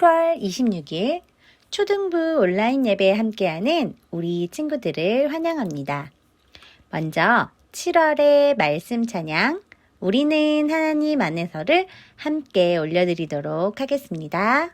7월 26일 초등부 온라인 예배에 함께하는 우리 친구들을 환영합니다. 먼저 7월의 말씀 찬양 우리는 하나님 안에서를 함께 올려드리도록 하겠습니다.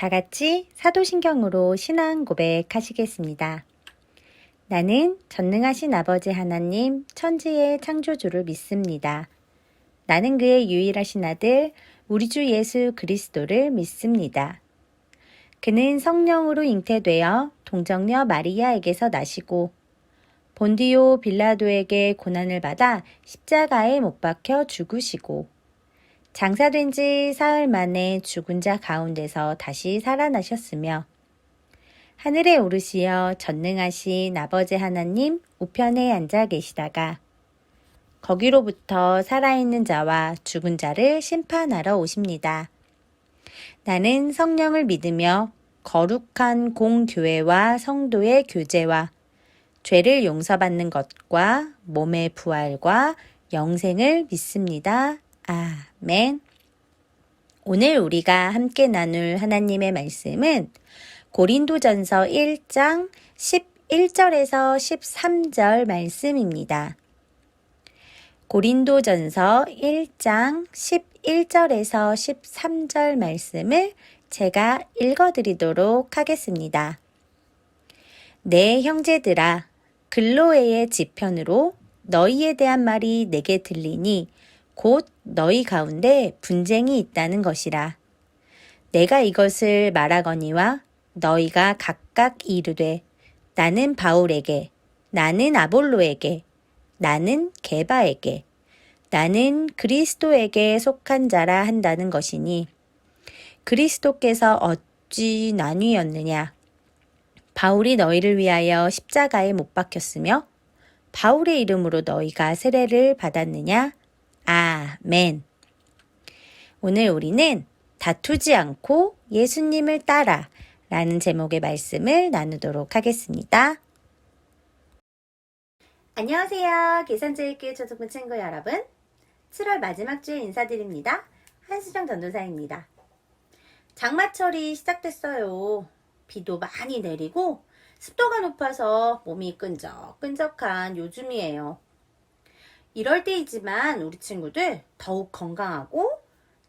다 같이 사도신경으로 신앙 고백하시겠습니다. 나는 전능하신 아버지 하나님 천지의 창조주를 믿습니다. 나는 그의 유일하신 아들 우리 주 예수 그리스도를 믿습니다. 그는 성령으로 잉태되어 동정녀 마리아에게서 나시고 본디오 빌라도에게 고난을 받아 십자가에 못 박혀 죽으시고 장사된 지 사흘 만에 죽은 자 가운데서 다시 살아나셨으며 하늘에 오르시어 전능하신 아버지 하나님 우편에 앉아 계시다가 거기로부터 살아있는 자와 죽은 자를 심판하러 오십니다. 나는 성령을 믿으며 거룩한 공교회와 성도의 교제와 죄를 용서받는 것과 몸의 부활과 영생을 믿습니다. 아멘. 오늘 우리가 함께 나눌 하나님의 말씀은 고린도전서 1장 11절에서 13절 말씀입니다. 고린도전서 1장 11절에서 13절 말씀을 제가 읽어드리도록 하겠습니다. 내 형제들아, 글로에의 지편으로 너희에 대한 말이 내게 들리니 곧 너희 가운데 분쟁이 있다는 것이라. 내가 이것을 말하거니와 너희가 각각 이르되 나는 바울에게, 나는 아볼로에게, 나는 게바에게, 나는 그리스도에게 속한 자라 한다는 것이니 그리스도께서 어찌 나뉘었느냐? 바울이 너희를 위하여 십자가에 못 박혔으며 바울의 이름으로 너희가 세례를 받았느냐? 아멘. 오늘 우리는 다투지 않고 예수님을 따라 라는 제목의 말씀을 나누도록 하겠습니다. 안녕하세요. 계산제일교회 초등부 친구 여러분. 7월 마지막 주에 인사드립니다. 한수정 전도사입니다. 장마철이 시작됐어요. 비도 많이 내리고 습도가 높아서 몸이 끈적끈적한 요즘이에요. 이럴 때이지만 우리 친구들 더욱 건강하고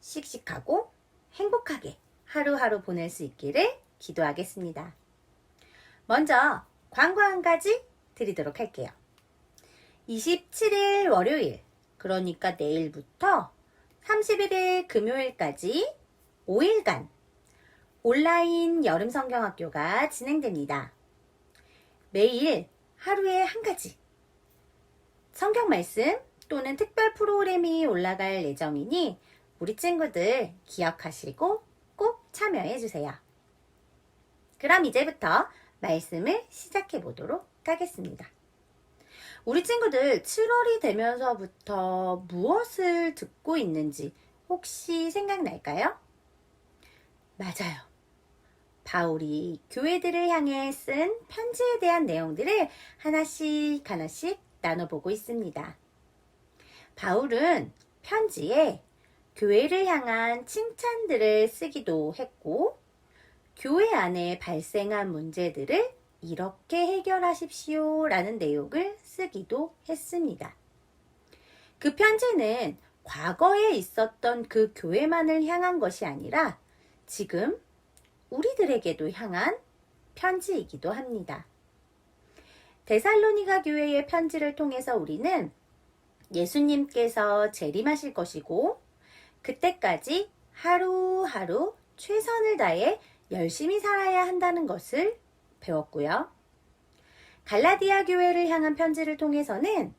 씩씩하고 행복하게 하루하루 보낼 수 있기를 기도하겠습니다. 먼저 광고 한 가지 드리도록 할게요. 27일 월요일, 그러니까 내일부터 31일 금요일까지 5일간 온라인 여름 성경학교가 진행됩니다. 매일 하루에 한 가지 성경 말씀 또는 특별 프로그램이 올라갈 예정이니 우리 친구들 기억하시고 꼭 참여해 주세요. 그럼 이제부터 말씀을 시작해 보도록 하겠습니다. 우리 친구들 7월이 되면서부터 무엇을 듣고 있는지 혹시 생각날까요? 맞아요. 바울이 교회들을 향해 쓴 편지에 대한 내용들을 하나씩 나눠보고 있습니다. 바울은 편지에 교회를 향한 칭찬들을 쓰기도 했고, 교회 안에 발생한 문제들을 이렇게 해결하십시오 라는 내용을 쓰기도 했습니다. 그 편지는 과거에 있었던 그 교회만을 향한 것이 아니라 지금 우리들에게도 향한 편지이기도 합니다. 데살로니가 교회의 편지를 통해서 우리는 예수님께서 재림하실 것이고 그때까지 하루하루 최선을 다해 열심히 살아야 한다는 것을 배웠고요. 갈라디아 교회를 향한 편지를 통해서는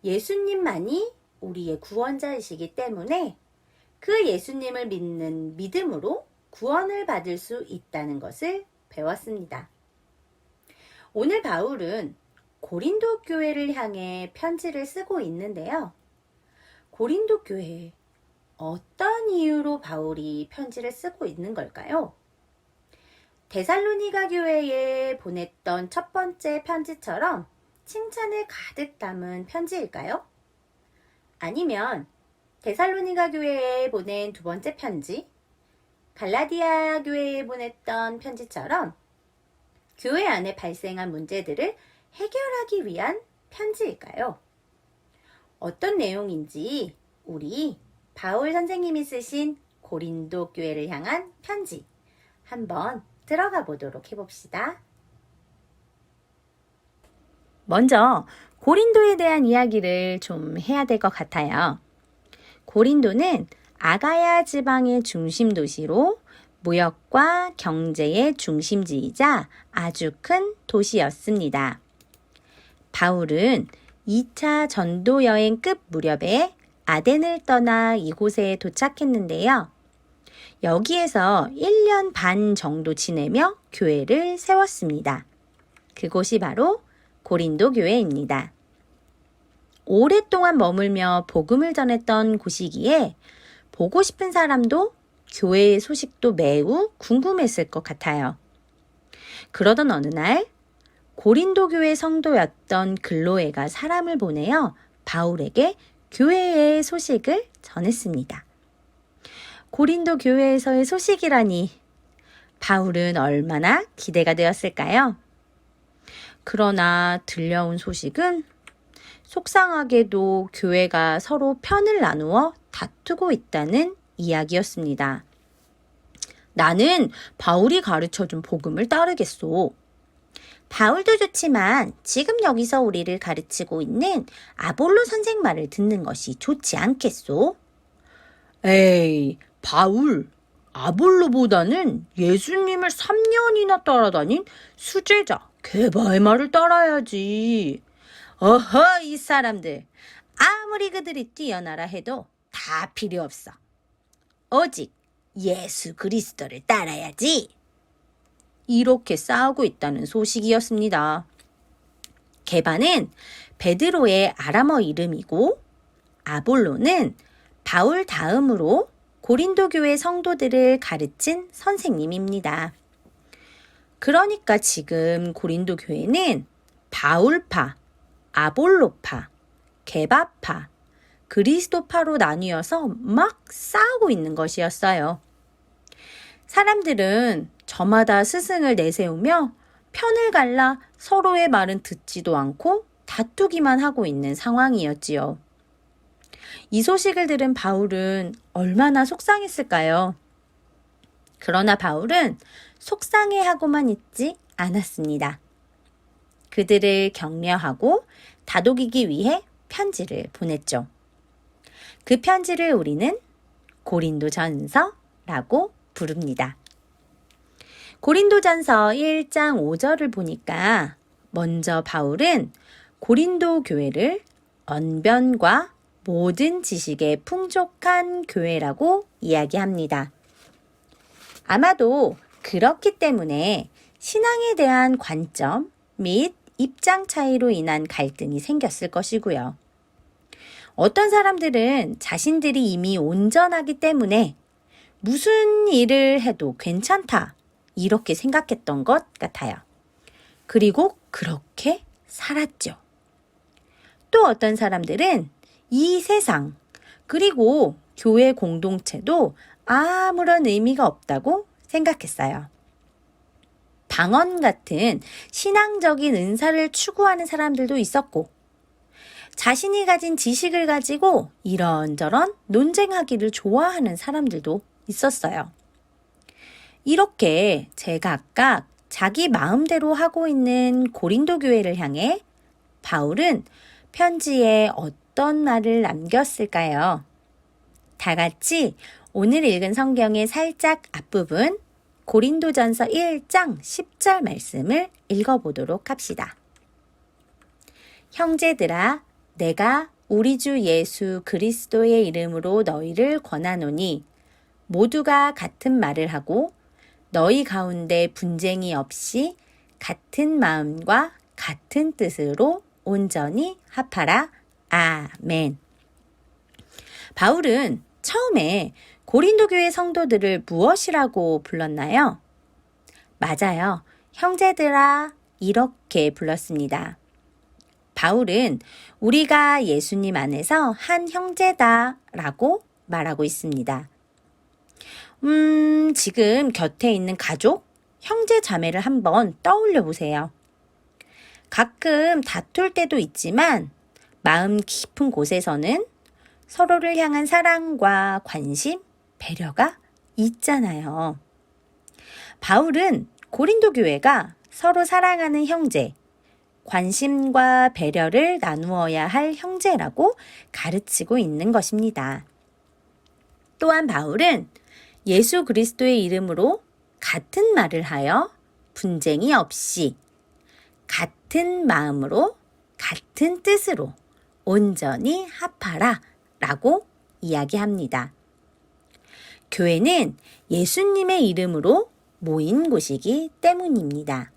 예수님만이 우리의 구원자이시기 때문에 그 예수님을 믿는 믿음으로 구원을 받을 수 있다는 것을 배웠습니다. 오늘 바울은 고린도 교회를 향해 편지를 쓰고 있는데요. 고린도 교회에 어떤 이유로 바울이 편지를 쓰고 있는 걸까요? 데살로니가 교회에 보냈던 첫 번째 편지처럼 칭찬을 가득 담은 편지일까요? 아니면 데살로니가 교회에 보낸 두 번째 편지, 갈라디아 교회에 보냈던 편지처럼 교회 안에 발생한 문제들을 해결하기 위한 편지일까요? 어떤 내용인지 우리 바울 선생님이 쓰신 고린도 교회를 향한 편지 한번 들어가 보도록 해봅시다. 먼저 고린도에 대한 이야기를 좀 해야 될 것 같아요. 고린도는 아가야 지방의 중심 도시로 무역과 경제의 중심지이자 아주 큰 도시였습니다. 바울은 2차 전도 여행 끝 무렵에 아덴을 떠나 이곳에 도착했는데요. 여기에서 1년 반 정도 지내며 교회를 세웠습니다. 그곳이 바로 고린도 교회입니다. 오랫동안 머물며 복음을 전했던 곳이기에 보고 싶은 사람도 교회의 소식도 매우 궁금했을 것 같아요. 그러던 어느 날 고린도 교회 성도였던 글로에가 사람을 보내어 바울에게 교회의 소식을 전했습니다. 고린도 교회에서의 소식이라니 바울은 얼마나 기대가 되었을까요? 그러나 들려온 소식은 속상하게도 교회가 서로 편을 나누어 다투고 있다는 이야기였습니다. 나는 바울이 가르쳐준 복음을 따르겠소. 바울도 좋지만 지금 여기서 우리를 가르치고 있는 아볼로 선생 말을 듣는 것이 좋지 않겠소? 에이, 바울, 아볼로보다는 예수님을 3년이나 따라다닌 수제자 게바의 말을 따라야지. 어허, 이 사람들. 아무리 그들이 뛰어나라 해도 다 필요 없어. 오직 예수 그리스도를 따라야지. 이렇게 싸우고 있다는 소식이었습니다. 게바는 베드로의 아람어 이름이고 아볼로는 바울 다음으로 고린도 교회 성도들을 가르친 선생님입니다. 그러니까 지금 고린도 교회는 바울파, 아볼로파, 게바파, 그리스도파로 나뉘어서 막 싸우고 있는 것이었어요. 사람들은 저마다 스승을 내세우며 편을 갈라 서로의 말은 듣지도 않고 다투기만 하고 있는 상황이었지요. 이 소식을 들은 바울은 얼마나 속상했을까요? 그러나 바울은 속상해하고만 있지 않았습니다. 그들을 격려하고 다독이기 위해 편지를 보냈죠. 그 편지를 우리는 고린도전서라고 부릅니다. 고린도전서 1장 5절을 보니까 먼저 바울은 고린도 교회를 언변과 모든 지식에 풍족한 교회라고 이야기합니다. 아마도 그렇기 때문에 신앙에 대한 관점 및 입장 차이로 인한 갈등이 생겼을 것이고요. 어떤 사람들은 자신들이 이미 온전하기 때문에 무슨 일을 해도 괜찮다 이렇게 생각했던 것 같아요. 그리고 그렇게 살았죠. 또 어떤 사람들은 이 세상, 그리고 교회 공동체도 아무런 의미가 없다고 생각했어요. 방언 같은 신앙적인 은사를 추구하는 사람들도 있었고, 자신이 가진 지식을 가지고 이런저런 논쟁하기를 좋아하는 사람들도 있었어요. 이렇게 제각각 자기 마음대로 하고 있는 고린도 교회를 향해 바울은 편지에 어떤 말을 남겼을까요? 다 같이 오늘 읽은 성경의 살짝 앞부분 고린도전서 1장 10절 말씀을 읽어보도록 합시다. 형제들아, 내가 우리 주 예수 그리스도의 이름으로 너희를 권하노니 모두가 같은 말을 하고 너희 가운데 분쟁이 없이 같은 마음과 같은 뜻으로 온전히 합하라. 아멘. 바울은 처음에 고린도 교회 성도들을 무엇이라고 불렀나요? 맞아요. 형제들아, 이렇게 불렀습니다. 바울은 우리가 예수님 안에서 한 형제다 라고 말하고 있습니다. 지금 곁에 있는 가족, 형제 자매를 한번 떠올려 보세요. 가끔 다툴 때도 있지만 마음 깊은 곳에서는 서로를 향한 사랑과 관심, 배려가 있잖아요. 바울은 고린도 교회가 서로 사랑하는 형제, 관심과 배려를 나누어야 할 형제라고 가르치고 있는 것입니다. 또한 바울은 예수 그리스도의 이름으로 같은 말을 하여 분쟁이 없이 같은 마음으로 같은 뜻으로 온전히 합하라 라고 이야기합니다. 교회는 예수님의 이름으로 모인 곳이기 때문입니다.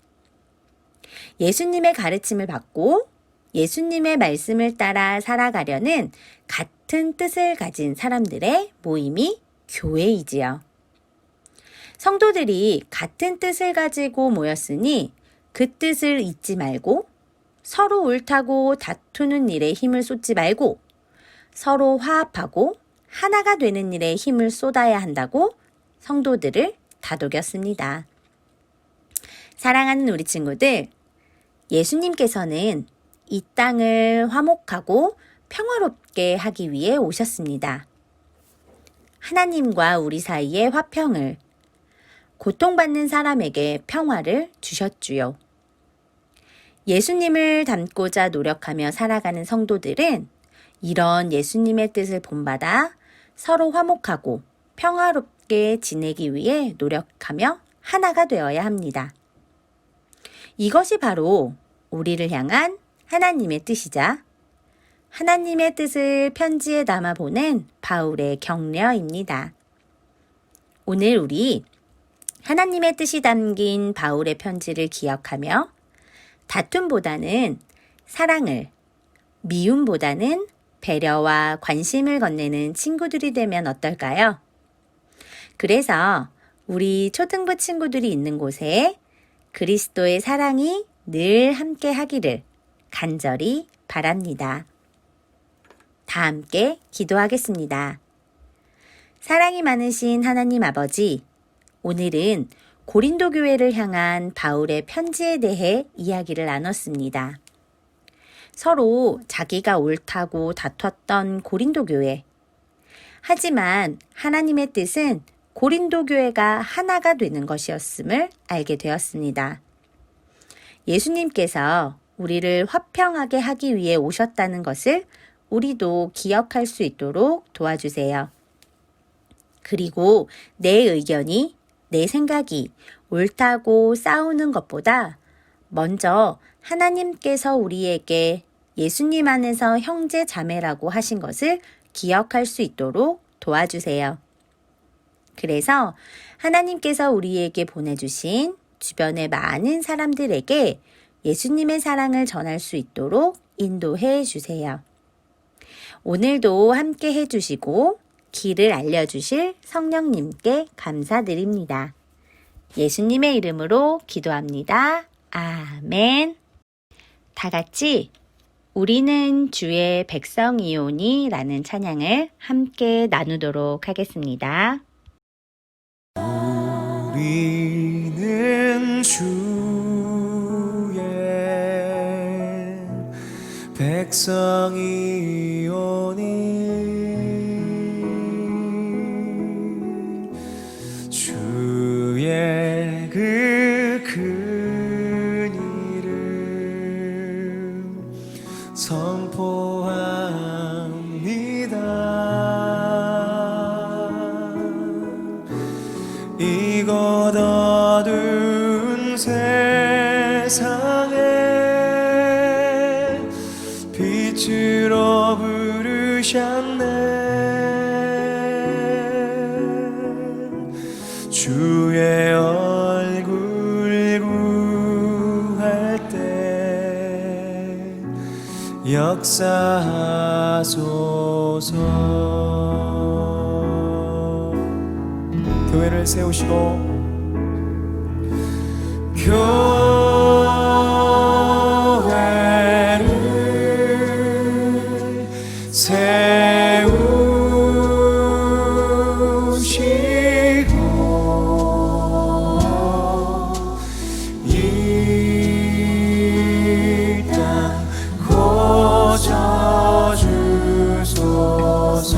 예수님의 가르침을 받고 예수님의 말씀을 따라 살아가려는 같은 뜻을 가진 사람들의 모임이 교회이지요. 성도들이 같은 뜻을 가지고 모였으니 그 뜻을 잊지 말고 서로 옳다고 다투는 일에 힘을 쏟지 말고 서로 화합하고 하나가 되는 일에 힘을 쏟아야 한다고 성도들을 다독였습니다. 사랑하는 우리 친구들, 예수님께서는 이 땅을 화목하고 평화롭게 하기 위해 오셨습니다. 하나님과 우리 사이의 화평을, 고통받는 사람에게 평화를 주셨주요. 예수님을 닮고자 노력하며 살아가는 성도들은 이런 예수님의 뜻을 본받아 서로 화목하고 평화롭게 지내기 위해 노력하며 하나가 되어야 합니다. 이것이 바로 우리를 향한 하나님의 뜻이자 하나님의 뜻을 편지에 담아 보낸 바울의 격려입니다. 오늘 우리 하나님의 뜻이 담긴 바울의 편지를 기억하며 다툼보다는 사랑을, 미움보다는 배려와 관심을 건네는 친구들이 되면 어떨까요? 그래서 우리 초등부 친구들이 있는 곳에 그리스도의 사랑이 늘 함께 하기를 간절히 바랍니다. 다 함께 기도하겠습니다. 사랑이 많으신 하나님 아버지, 오늘은 고린도 교회를 향한 바울의 편지에 대해 이야기를 나눴습니다. 서로 자기가 옳다고 다퉜던 고린도 교회. 하지만 하나님의 뜻은 고린도 교회가 하나가 되는 것이었음을 알게 되었습니다. 예수님께서 우리를 화평하게 하기 위해 오셨다는 것을 우리도 기억할 수 있도록 도와주세요. 그리고 내 의견이, 내 생각이 옳다고 싸우는 것보다 먼저 하나님께서 우리에게 예수님 안에서 형제 자매라고 하신 것을 기억할 수 있도록 도와주세요. 그래서 하나님께서 우리에게 보내주신 주변의 많은 사람들에게 예수님의 사랑을 전할 수 있도록 인도해 주세요. 오늘도 함께 해주시고 길을 알려주실 성령님께 감사드립니다. 예수님의 이름으로 기도합니다. 아멘. 다 같이 우리는 주의 백성이오니 라는 찬양을 함께 나누도록 하겠습니다. 우리는 주의 백성이오니 주의 그 큰 이름 선포합니다. 이곳 어두운 세상에 빛으로 부르셨네. 주의 얼굴 구할 때 역사하소서. 교회를 세우시고 교회를 세우시고 이 땅 고쳐주소서.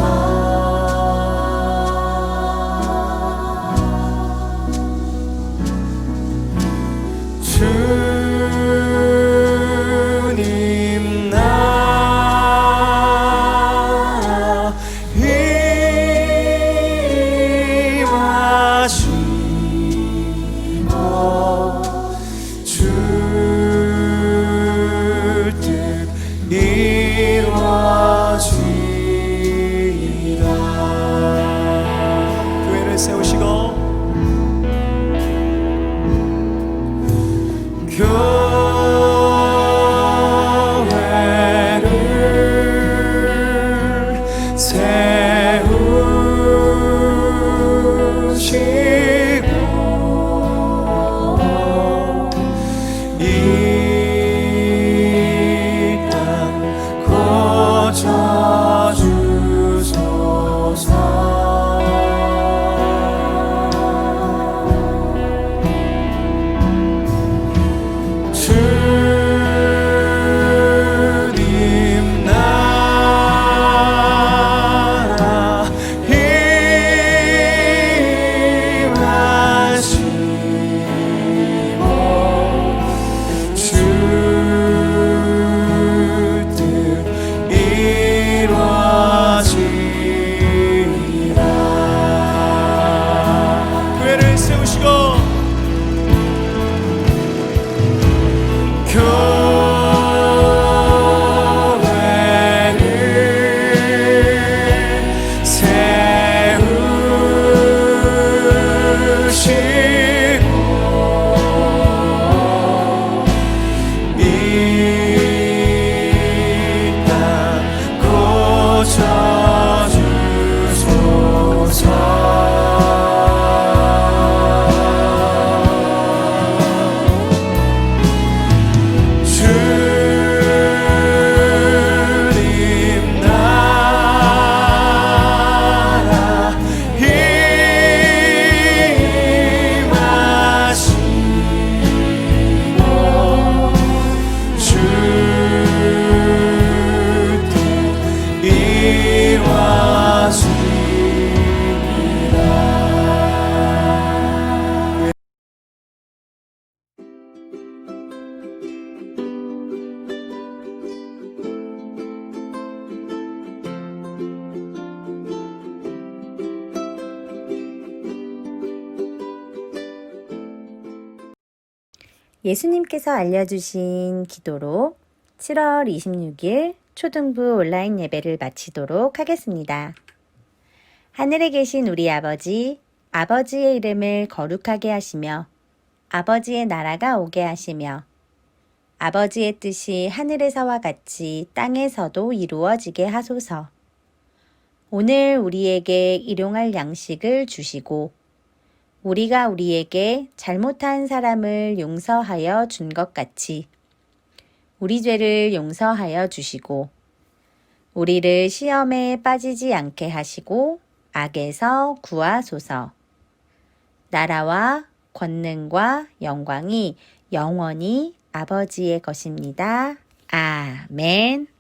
주님 나라 임하시고 주 뜻 이루어지리라. 교회를 세우시고 교회를 세우시고 이 땅 고쳐주소서. 주님 나라 임하시고 주 뜻 이루어지리라. 교회를 세우시고 교회를 세우시고 이 땅 고쳐주소서. 주님 나라 임하시고 주 뜻 이루어지리라. 예수님께서 알려주신 기도로 7월 26일 초등부 온라인 예배를 마치도록 하겠습니다. 하늘에 계신 우리 아버지, 아버지의 이름을 거룩하게 하시며 아버지의 나라가 오게 하시며 아버지의 뜻이 하늘에서와 같이 땅에서도 이루어지게 하소서. 오늘 우리에게 일용할 양식을 주시고 우리가 우리에게 잘못한 사람을 용서하여 준 것 같이 우리 죄를 용서하여 주시고 우리를 시험에 빠지지 않게 하시고 악에서 구하소서. 나라와 권능과 영광이 영원히 아버지의 것입니다. 아멘.